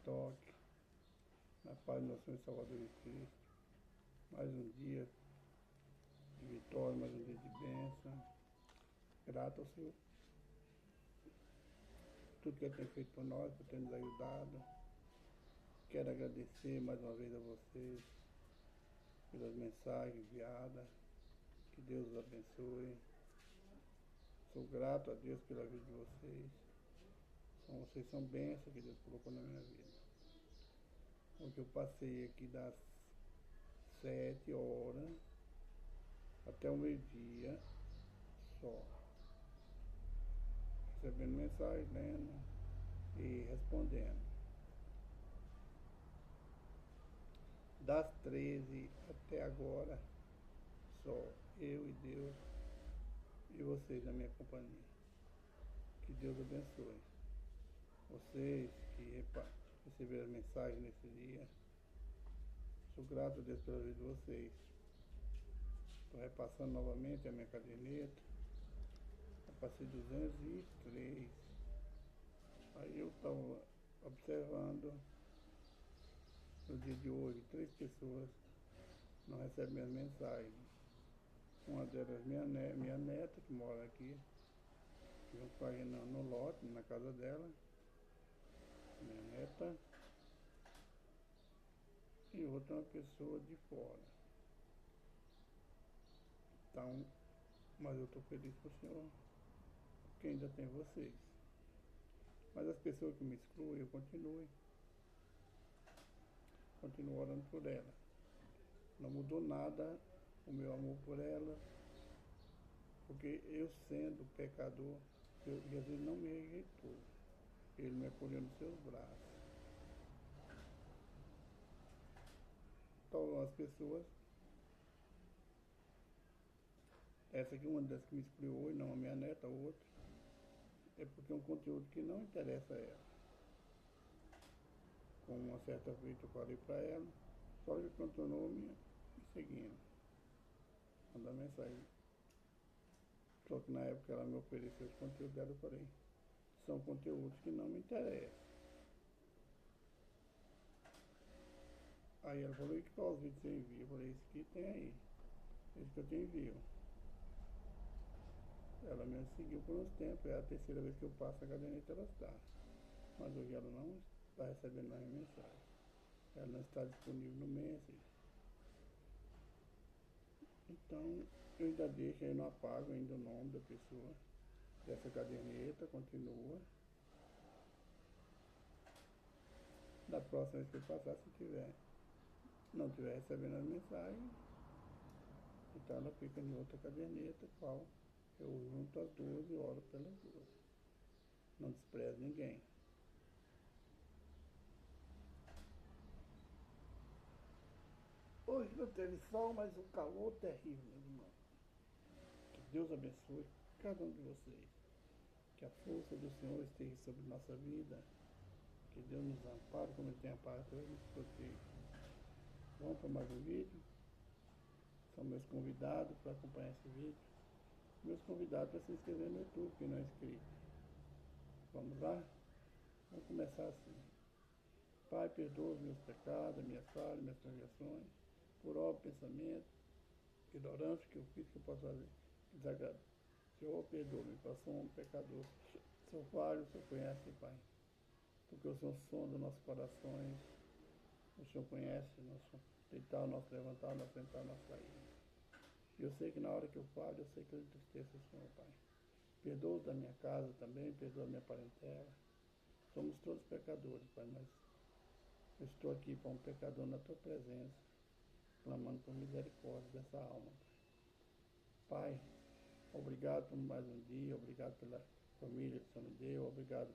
toque, na paz do nosso Senhor e Salvador Jesus Cristo. Mais um dia de vitória, mais um dia de bênção. Grato ao Senhor. Tudo que Ele tem feito por nós, por ter nos ajudado. Quero agradecer mais uma vez a vocês pelas mensagens enviadas. Que Deus os abençoe. Sou grato a Deus pela vida de vocês. Vocês são bênçãos que Deus colocou na minha vida. Porque eu passei aqui das 7 horas até o meio-dia só, recebendo mensagem, lendo e respondendo. Das 13 até agora, só eu e Deus e vocês na minha companhia. Que Deus abençoe. Vocês que receberam as mensagens nesse dia, sou grato a Deus pela vida de vocês. Estou repassando novamente a minha caderneta. Eu passei 203. Aí eu estava observando no dia de hoje 3 pessoas não recebem minhas mensagens. Uma delas minha neta, que mora aqui, junto com a Renan no lote, na casa dela. Minha neta. E outra uma pessoa de fora. Então, mas eu estou feliz com o Senhor, porque ainda tem vocês. Mas as pessoas que me excluem, eu continuo orando por ela. Não mudou nada o meu amor por ela, porque eu sendo pecador, Jesus não me rejeitou. Ele me acolheu nos seus braços. Então as pessoas, essa aqui é uma das que me excluiu hoje, não a minha neta, a outra, é porque é um conteúdo que não interessa a ela. Com uma certa feita eu falei para ela, só que continuou me seguindo, mandando mensagem. Só que na época ela me ofereceu os conteúdos dela, eu falei, são conteúdos que não me interessam. Aí ela falou, e qual os vídeos você envia? Eu falei, esse aqui tem aí, esse que eu te envio. Ela me seguiu por uns tempos, é a terceira vez que eu passo a caderneta, ela está. Mas hoje ela não está recebendo mais mensagem. Ela não está disponível no Messenger. Então, eu ainda deixo, eu não apago ainda o nome da pessoa dessa caderneta, continua. Da próxima vez que eu passar, se não tiver recebendo as mensagens, então ela fica em outra caderneta, qual eu junto as duas e oro pelas duas. Não desprezo ninguém. Hoje não teve sol, mas o calor terrível, meu irmão. Que Deus abençoe cada um de vocês. Que a força do Senhor esteja sobre nossa vida. Que Deus nos ampare como Ele tem amparado, Ele nos proteja. Vamos para mais um vídeo. São meus convidados para acompanhar esse vídeo. Meus convidados para se inscrever no YouTube, que não é inscrito. Vamos lá? Vamos começar assim. Pai, perdoa os meus pecados, minhas falhas, minhas transgressões, por obra, pensamento, ignorância que eu fiz, que eu posso fazer. Desagrado. Senhor, perdoa-me, para sou um pecador. Sou falho, o Senhor conhece, Pai. Porque o Senhor sonda nossos corações. O Senhor conhece nosso deitar, nosso levantar, nosso sentar, nosso sair. E eu sei que na hora que eu falo, eu sei que eu entristeço o Senhor, Pai. Perdoa da minha casa também, perdoa a minha parentela. Somos todos pecadores, Pai, mas eu estou aqui para um pecador na Tua presença, clamando por misericórdia dessa alma. Pai, obrigado por mais um dia, obrigado pela família que o Senhor me deu, obrigado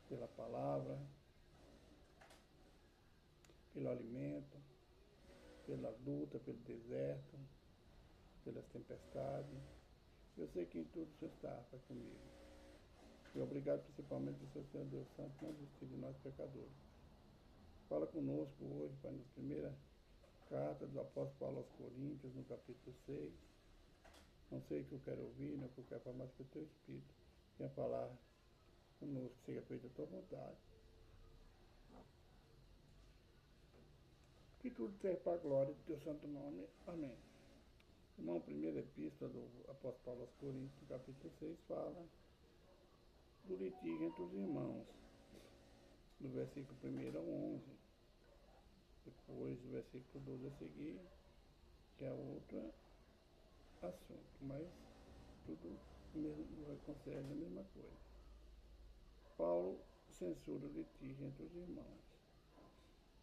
pela palavra, pelo alimento, pela luta, pelo deserto, pelas tempestades. Eu sei que em tudo o Senhor está, Pai, comigo. E obrigado principalmente por Senhor Deus Santo não desistir de nós pecadores. Fala conosco hoje, Pai, na primeira carta do apóstolo Paulo aos Coríntios, no capítulo 6. Não sei o que eu quero ouvir, não o que eu quero falar, mas que o Teu Espírito venha falar conosco, que seja feita a Tua vontade. Que tudo seja para a glória do teu santo nome. Amém. Irmão, primeira epístola do apóstolo Paulo aos Coríntios, capítulo 6, fala do litígio entre os irmãos, do versículo 1 ao 11. Depois, do versículo 12 a seguir, que é outro assunto, mas tudo mesmo concerne a mesma coisa. Paulo censura o litígio entre os irmãos.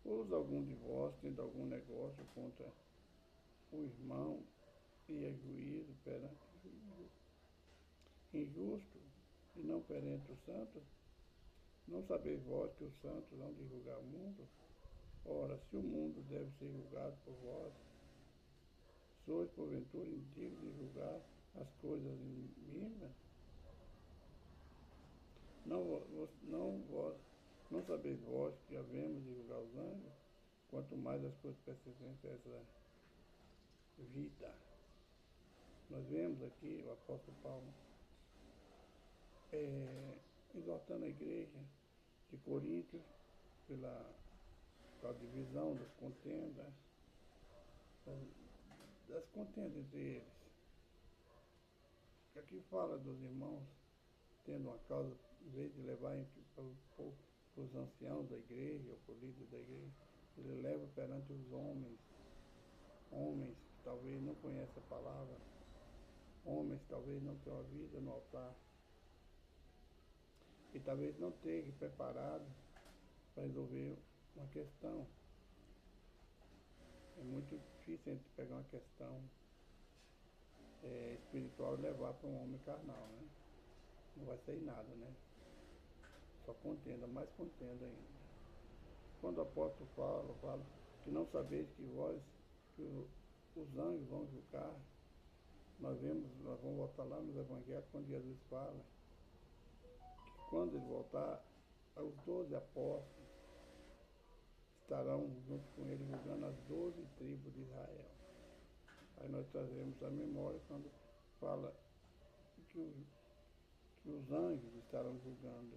Ou algum de vós tendo algum negócio contra o irmão e é juízo perante o juízo injusto e não perante os santos? Não sabeis vós que os santos hão de julgar o mundo? Ora, se o mundo deve ser julgado por vós, sois porventura indignos de julgar as coisas mínimas? Não sabeis vós que havemos de julgar os anjos, quanto mais as coisas persistentes a essa vida. Nós vemos aqui o apóstolo Paulo exortando a igreja de Corinto pela divisão das contendas entre eles. Aqui fala dos irmãos tendo uma causa, em vez de levar para os anciãos da igreja, ou para o líder da igreja, ele leva perante os homens que talvez não conhecem a palavra, homens que talvez não tenham a vida no altar, e talvez não estejam preparados para resolver uma questão. É muito difícil a gente pegar uma questão espiritual e levar para um homem carnal, né? Não vai sair nada, né? Só contenda, mais contenda ainda. Quando o apóstolo fala que não sabeis que vós, que os anjos vão julgar, nós vamos voltar lá nos evangelhos, quando Jesus fala que quando ele voltar, os 12 apóstolos estarão junto com ele julgando as 12 tribos de Israel. Aí nós trazemos a memória quando fala que os anjos estarão julgando,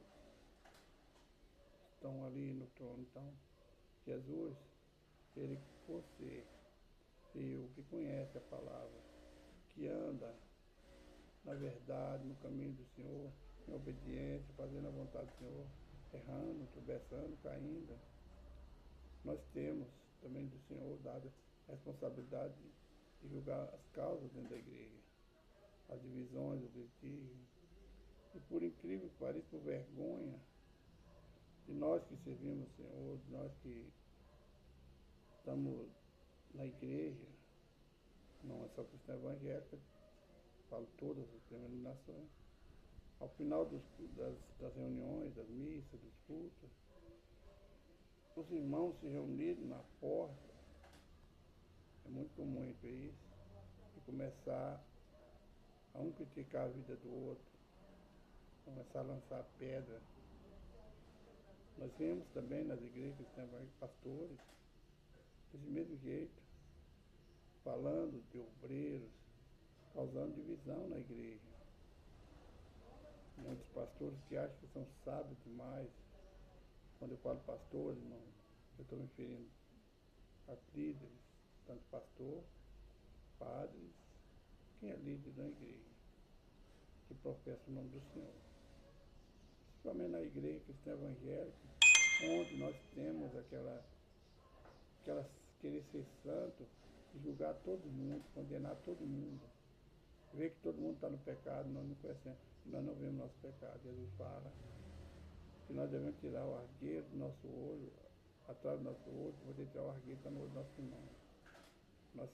estão ali no trono. Então, Jesus, ele por ser o que conhece a palavra, que anda na verdade, no caminho do Senhor, em obediência, fazendo a vontade do Senhor, errando, tropeçando, caindo, nós temos também do Senhor dada a responsabilidade de julgar as causas dentro da igreja, as divisões, os litígios. E por incrível que pareça, por vergonha de nós que servimos o Senhor, de nós que estamos na igreja, não é só cristã evangélica, falo todas as denominações, ao final das reuniões, das missas, dos cultos, os irmãos se reunirem na porta, é muito comum isso, e começar a um criticar a vida do outro, começar a lançar pedra. Nós vemos também nas igrejas cristãs pastores, desse mesmo jeito, falando de obreiros, causando divisão na igreja. Muitos pastores que acham que são sábios demais. Quando eu falo pastores, irmão, eu estou me referindo a líderes, tanto pastor, padres, quem é líder da igreja, que professa o nome do Senhor. Principalmente na igreja cristã evangélica, onde nós temos querer ser santo, julgar todo mundo, condenar todo mundo, ver que todo mundo está no pecado, nós não conhecemos, nós não vemos nosso pecado. Jesus fala que nós devemos tirar o argueiro do nosso olho, atrás do nosso olho, poder tirar o argueiro no olho do nosso irmão. Nós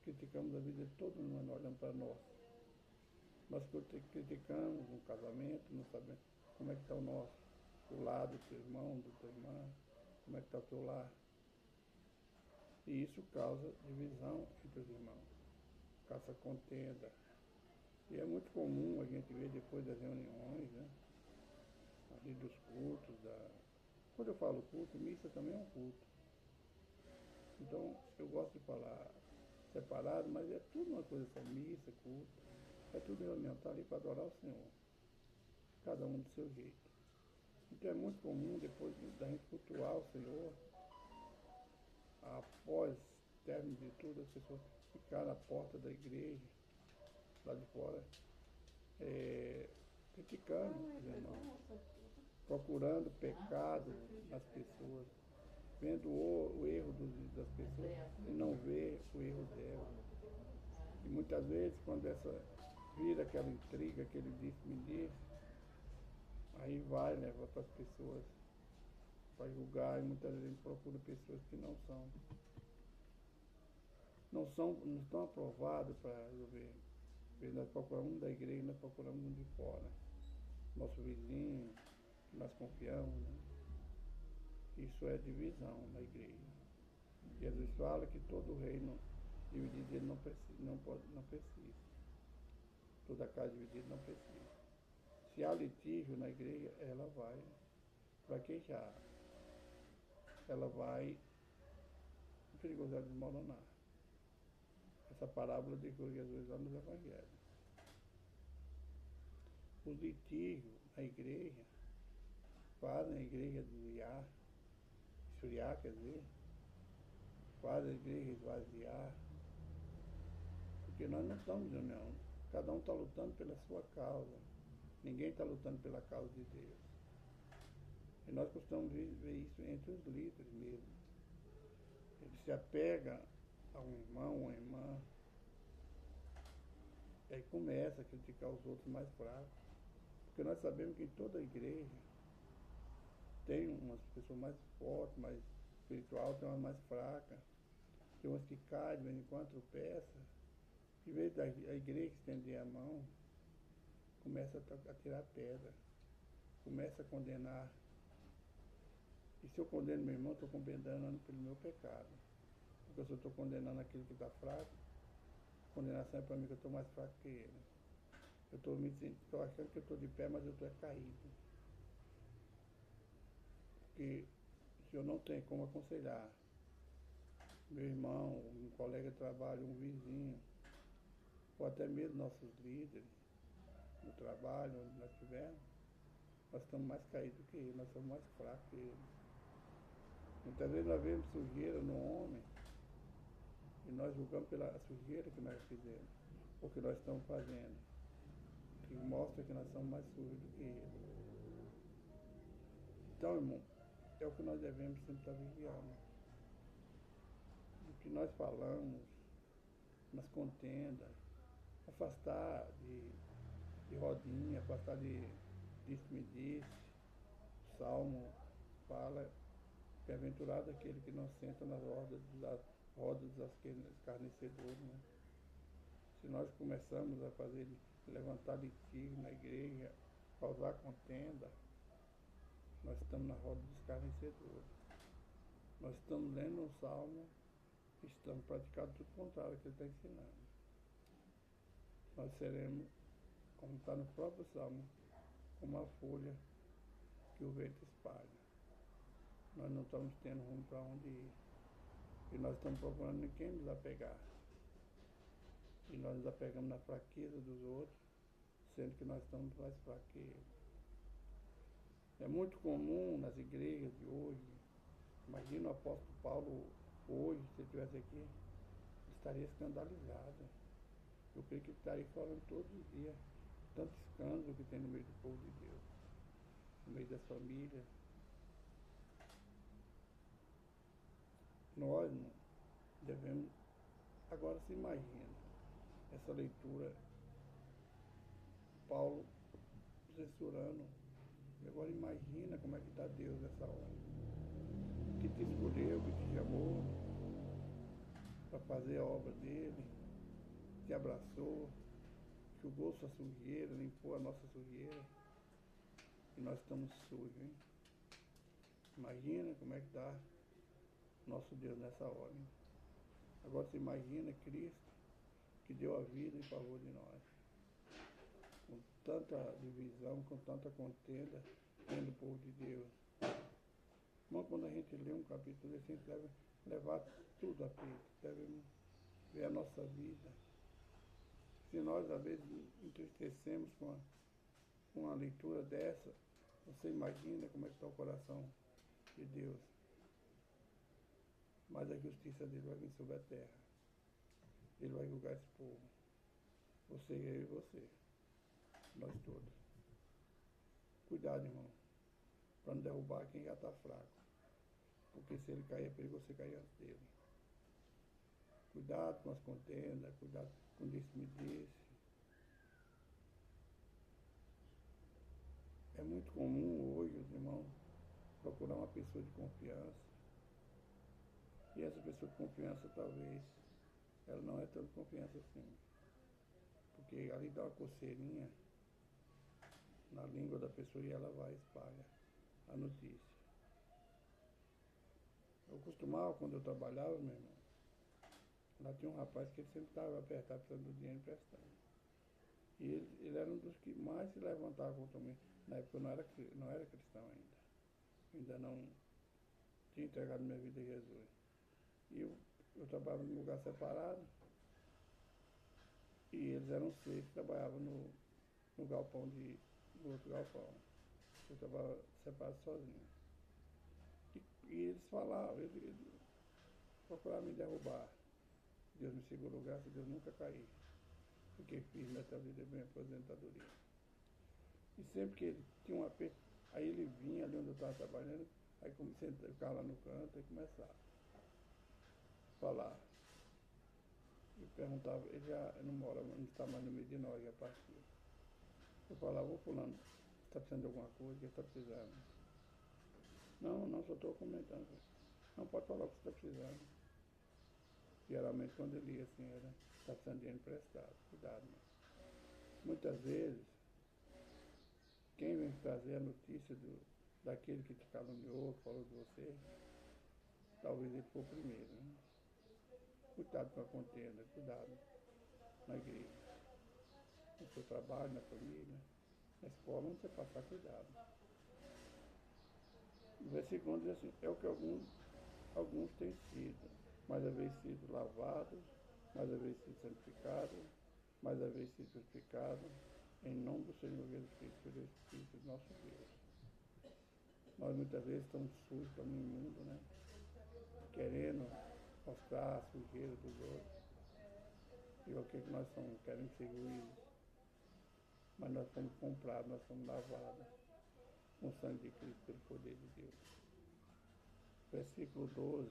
criticamos a vida de todo mundo, nós olhamos para nós. Nós criticamos um casamento, não sabemos como é que está o lado do teu irmão, da tua irmã, como é que está o teu lar. E isso causa divisão entre os irmãos, causa contenda. E é muito comum a gente ver depois das reuniões, né, ali dos cultos, quando eu falo culto, missa também é um culto. Então, eu gosto de falar separado, mas é tudo uma coisa só, missa, culto, é tudo reunião, está ali para adorar o Senhor, cada um do seu jeito. Então é muito comum, depois da gente cultuar o Senhor, após término de tudo, as pessoas ficaram à porta da igreja, lá de fora, criticando os irmãos, procurando pecado nas pessoas, vendo o erro das pessoas e não vê o erro delas. E muitas vezes, quando vira aquela intriga, aquele disse-me-disse, aí vai levar para as pessoas para julgar, e muitas vezes a gente procura pessoas que não estão aprovadas para resolver. Nós procuramos um da igreja, nós procuramos um de fora. Nosso vizinho, que nós confiamos, né? Isso é divisão na igreja. Jesus fala que todo reino dividido ele não precisa. Toda casa dividida não precisa. Se há litígio na igreja, ela vai queixar. Ela vai perigosa de desmoronar. Essa parábola de Jesus lá nos evangelhos. Os litígios na igreja fazem a igreja esfriar, quer dizer, fazem a igreja esvaziar, porque nós não estamos em união. Cada um está lutando pela sua causa. Ninguém está lutando pela causa de Deus. E nós costumamos ver isso entre os líderes mesmo. Ele se apega a um irmão, uma irmã, e aí começa a criticar os outros mais fracos. Porque nós sabemos que em toda a igreja tem umas pessoas mais fortes, mais espiritual, tem umas mais fracas, tem umas que caem, de vez em quando tropeçam. Em vez da igreja estender a mão, começa a tirar pedra, começa a condenar. E se eu condeno meu irmão, estou condenando pelo meu pecado. Porque se eu estou condenando aquele que está fraco, a condenação é para mim que eu estou mais fraco que ele. Eu estou achando que eu estou de pé, mas eu estou caído. Porque se eu não tenho como aconselhar meu irmão, um colega de trabalho, um vizinho, ou até mesmo nossos líderes no trabalho, onde nós estivermos, nós estamos mais caídos que eles, nós somos mais fracos que eles. Muitas vezes nós vemos sujeira no homem e nós julgamos pela sujeira que nós fizemos, ou que nós estamos fazendo, que mostra que nós somos mais sujos do que ele. Então, irmão, é o que nós devemos sempre estar vigiando. O que nós falamos nas contendas, afastar de rodinha, afastar de disse-me-disse. O Salmo fala que é aventurado aquele que não senta nas rodas dos escarnecedores, né? Se nós começamos a levantar litígio na igreja, causar contenda, nós estamos na roda dos escarnecedores. Nós estamos lendo um salmo e estamos praticando tudo o contrário que ele está ensinando. Nós seremos, como está no próprio salmo, como a folha que o vento espalha. Nós não estamos tendo rumo para onde ir. E nós estamos procurando em quem nos apegar. E nós nos apegamos na fraqueza dos outros, sendo que nós estamos mais fracos que eles. É muito comum nas igrejas de hoje, imagina o apóstolo Paulo hoje, se ele estivesse aqui, ele estaria escandalizado. Eu creio que ele estaria falando todos os dias, tanto escândalo que tem no meio do povo de Deus, no meio das famílias. Nós devemos, agora se imagina, essa leitura, Paulo censurando, e agora imagina como é que está Deus nessa hora, que te escolheu, que te chamou para fazer a obra dele, te abraçou, enxugou sua sujeira, limpou a nossa sujeira, e nós estamos sujos, hein? Imagina como é que está nosso Deus nessa hora, hein? Agora você imagina Cristo, que deu a vida em favor de nós, com tanta divisão, com tanta contenda dentro do povo de Deus. Mas quando a gente lê um capítulo desse, a gente deve levar tudo a peito, deve ver a nossa vida. Se nós, às vezes, entristecemos com a leitura dessa, você imagina como é que está o coração de Deus. mas a justiça dele vai vir sobre a terra. Ele vai julgar esse povo. Você, eu e você. Nós todos. Cuidado, irmão, para não derrubar quem já está fraco. Porque se ele cair, é perigoso você cair antes dele. Cuidado com as contendas, cuidado com disse-me-disse. É muito comum hoje, os irmãos, procurar uma pessoa de confiança. E essa pessoa de confiança, talvez, ela não é tão de confiança assim. Porque ali dá uma coceirinha na língua da pessoa e ela vai e espalha a notícia. Eu costumava, quando eu trabalhava, meu irmão, lá tinha um rapaz que ele sempre estava apertado, precisando do dinheiro emprestado. E ele era um dos que mais se levantava contra mim. Na época eu não era cristão ainda. Ainda não tinha entregado minha vida a Jesus. E eu trabalhava num lugar separado. E eles eram 6 que trabalhavam no galpão no outro galpão. Eu trabalhava separado sozinho. E eles falavam, eles procuravam me derrubar. Deus me segurou, graças a Deus nunca caí. Fiquei firme até a vida da minha aposentadoria. E sempre que ele tinha um aperto, aí ele vinha ali onde eu estava trabalhando, aí comecei a ficar lá no canto e começava a falar. E perguntava, ele já não mora, não está mais no meio de nós, já partiu. Eu falava, ô fulano, está precisando de alguma coisa? O que está precisando? Não, só estou comentando. Não, pode falar o que você está precisando. Geralmente quando ele ia assim, era, está precisando de dinheiro emprestado. Cuidado, mano. Muitas vezes, quem vem trazer a notícia daquele que te caluniou, que falou de você, talvez ele for o primeiro. Né? Cuidado com a contenda, cuidado na igreja, no seu trabalho, na família, na escola, onde você passar, cuidado. O versículo diz assim, é o que alguns têm sido, mas haveis sido lavados, mas haveis sido santificados, mas haveis sido justificados, em nome do Senhor Jesus Cristo, pelo Espírito do nosso Deus. Nós muitas vezes estamos sujos, estamos imundos, né? Querendo mostrar a sujeira dos outros. E o que nós somos? Queremos ser juízes. Mas nós fomos comprados, nós fomos lavados com o sangue de Cristo pelo poder de Deus. Versículo 12.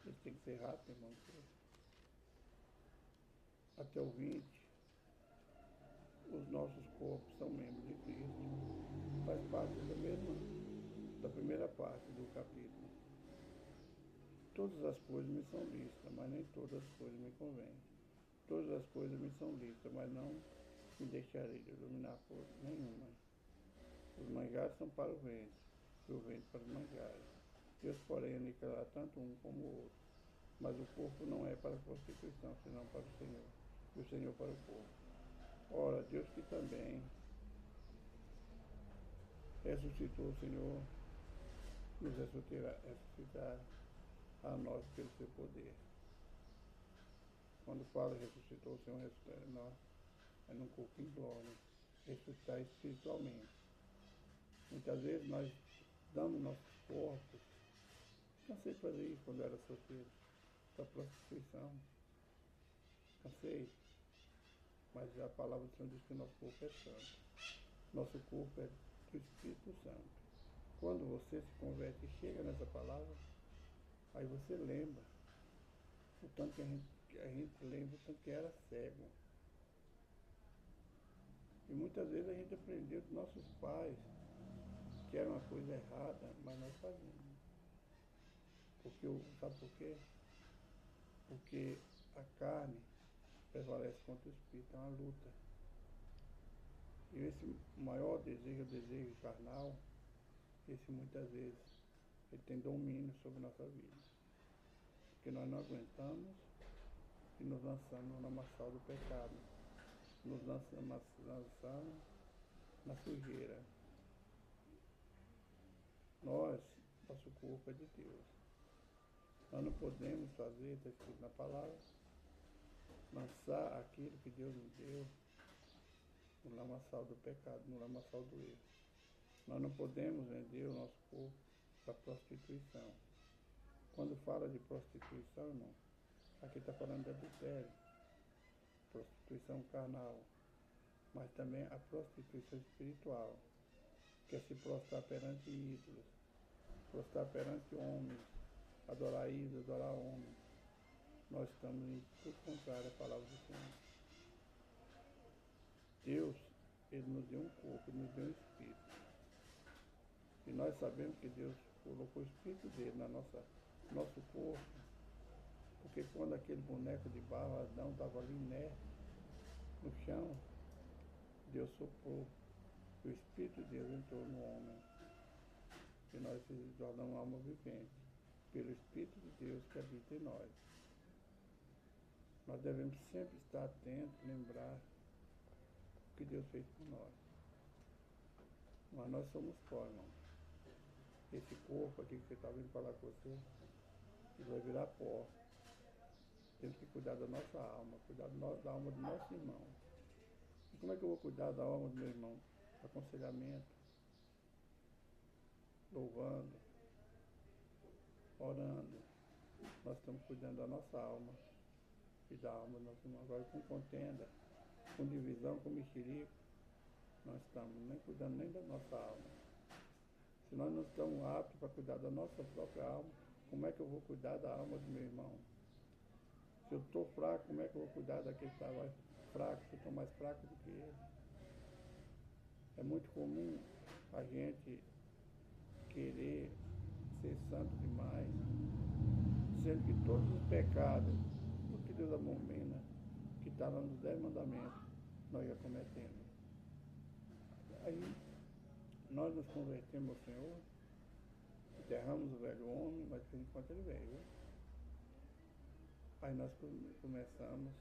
Isso tem que ser rápido, irmão. Até o 20. Os nossos corpos são membros de Cristo. Faz parte da primeira parte do capítulo. Todas as coisas me são lícitas, mas nem todas as coisas me convêm. Todas as coisas me são lícitas, mas não me deixarei de dominar por nenhuma. Os manjares são para o ventre, e o ventre para os manjares. Deus, porém, aniquilará tanto um como o outro. Mas o corpo não é para a prostituição, senão para o Senhor, e o Senhor para o corpo. Ora, Deus que também ressuscitou o Senhor, nos ressuscitará a nós pelo seu poder. Quando fala ressuscitou o Senhor, ressuscitará a nós, é num corpo em glória, ressuscitar espiritualmente. Muitas vezes nós damos nossos corpos, cansei de fazer isso quando eu era solteiro, para prostituição, cansei, mas a palavra do Senhor diz que o nosso corpo é santo, nosso corpo é do Espírito Santo. Quando você se converte e chega nessa palavra, aí você lembra o tanto que a gente lembra, o tanto que era cego. E muitas vezes a gente aprendeu dos nossos pais que era uma coisa errada, mas nós fazíamos. Sabe por quê? Porque a carne prevalece contra o espírito, é uma luta. E esse maior desejo, o desejo carnal, esse muitas vezes ele tem domínio sobre a nossa vida. Porque nós não aguentamos e nos lançamos no lamaçal do pecado. Nos lançamos na sujeira. Nosso corpo é de Deus. Nós não podemos fazer, está escrito na palavra, lançar aquilo que Deus nos deu no lamaçal do pecado, no lamaçal do erro. Nós não podemos vender o nosso corpo da prostituição. Quando fala de prostituição, irmão, aqui está falando de adultério, prostituição carnal, mas também a prostituição espiritual, que é se prostrar perante ídolos, prostrar perante homens, adorar ídolos, adorar homens. Nós estamos em tudo contrário à palavra do Senhor. Deus, Ele nos deu um corpo, Ele nos deu um espírito. E nós sabemos que Deus colocou o espírito dele no nosso corpo, porque quando aquele boneco de barro, Adão, estava ali inerte no chão, Deus soprou, e o espírito de Deus entrou no homem, e nós nos tornamos alma vivente, pelo espírito de Deus que habita em nós. Nós devemos sempre estar atentos, lembrar o que Deus fez por nós. Mas nós somos pó, irmão. Esse corpo aqui que você está vindo falar com você, ele vai virar pó. Temos que cuidar da nossa alma, cuidar da alma do nosso irmão. E como é que eu vou cuidar da alma do meu irmão? Aconselhamento, louvando, orando. Nós estamos cuidando da nossa alma e da alma do nosso irmão. Agora com contenda, com divisão, com mexerico, nós estamos nem cuidando nem da nossa alma. Se nós não estamos aptos para cuidar da nossa própria alma, como é que eu vou cuidar da alma do meu irmão? Se eu estou fraco, como é que eu vou cuidar daquele que está mais fraco, se eu estou mais fraco do que ele? É muito comum a gente querer ser santo demais, sendo que todos os pecados, o que Deus abomina, que está lá nos 10 mandamentos, nós já cometemos. Aí, nós nos convertemos ao Senhor, enterramos o velho homem, mas por enquanto ele veio. Aí nós começamos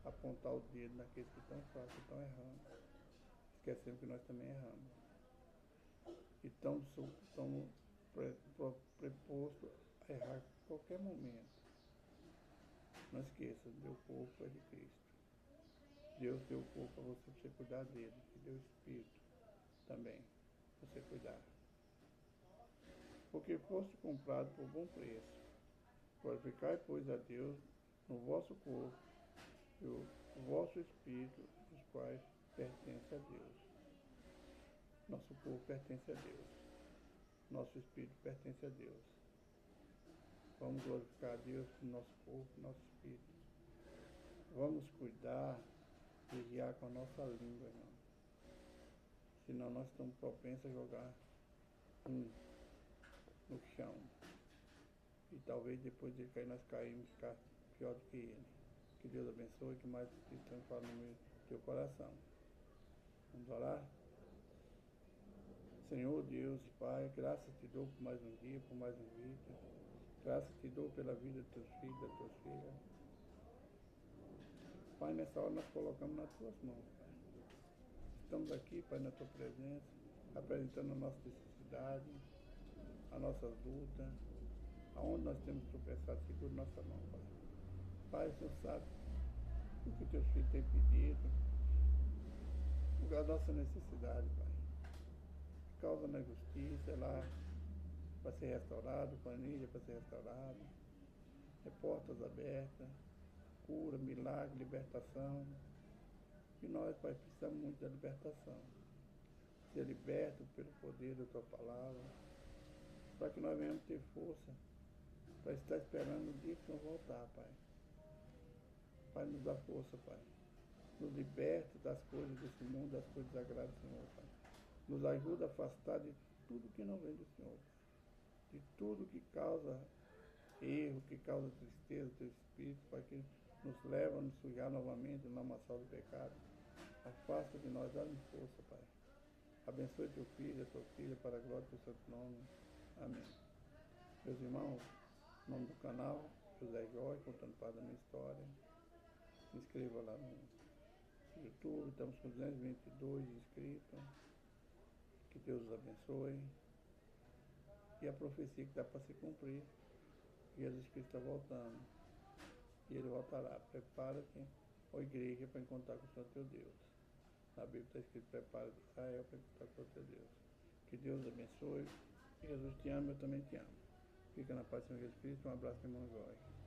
a apontar o dedo naqueles que estão fracos, que estão errando, esquecendo que nós também erramos. E estamos prepostos a errar a qualquer momento. Não esqueça, deu o corpo é de Cristo. Deus deu o corpo para você cuidar dele, e deu o Espírito também para você cuidar. Porque foste comprado por bom preço. Glorificai, pois, a Deus no vosso corpo e o vosso espírito, os quais pertencem a Deus. Nosso corpo pertence a Deus. Nosso espírito pertence a Deus. Vamos glorificar a Deus com nosso corpo, nosso espírito. Vamos cuidar e guiar com a nossa língua, irmão. Senão nós estamos propensos a jogar no chão. E talvez depois de cair nós caímos ficar pior do que ele. Que Deus abençoe, que mais estamos falando no teu coração. Vamos orar? Senhor Deus e Pai, graças te dou por mais um dia, por mais um vídeo. Graças te dou pela vida dos teus filhos, das tuas filhas. Pai, nessa hora nós colocamos nas tuas mãos, Pai. Estamos aqui, Pai, na tua presença, apresentando a nossa necessidade, a nossa luta, aonde nós temos tropeçado, segura nossa mão, Pai. Pai, o Senhor sabe o que teus filhos têm pedido, a nossa necessidade, Pai. Causa na justiça, lá para ser restaurado, família para ser restaurada, portas abertas, cura, milagre, libertação. E nós, Pai, precisamos muito da libertação. Ser liberto pelo poder da tua palavra, para que nós venhamos ter força para estar esperando o dia que nós voltar, Pai. Pai, nos dá força, Pai. Nos liberte das coisas desse mundo, das coisas desagradáveis do Senhor, Pai. Nos ajuda a afastar de tudo que não vem do Senhor, Pai. De tudo que causa erro, que causa tristeza do teu espírito, Pai, que nos leva a nos sujar novamente no lamaçal do pecado. Afasta de nós, dá-nos força, Pai. Abençoe teu filho, a tua filha, para a glória do teu santo nome. Amém. Meus irmãos, nome do canal, José Joy, contando parte da minha história. Se inscreva lá no YouTube, estamos com 222 inscritos. Que Deus os abençoe. E a profecia que está para se cumprir, Jesus Cristo está voltando. E ele voltará. Prepara-te, ó igreja, para encontrar com o Senhor teu Deus. Na Bíblia está escrito: prepara-te, Israel, para encontrar com o teu Deus. Que Deus abençoe. Jesus te ama, eu também te amo. Fica na paz do Senhor Jesus Cristo. Um abraço, irmão Jorge.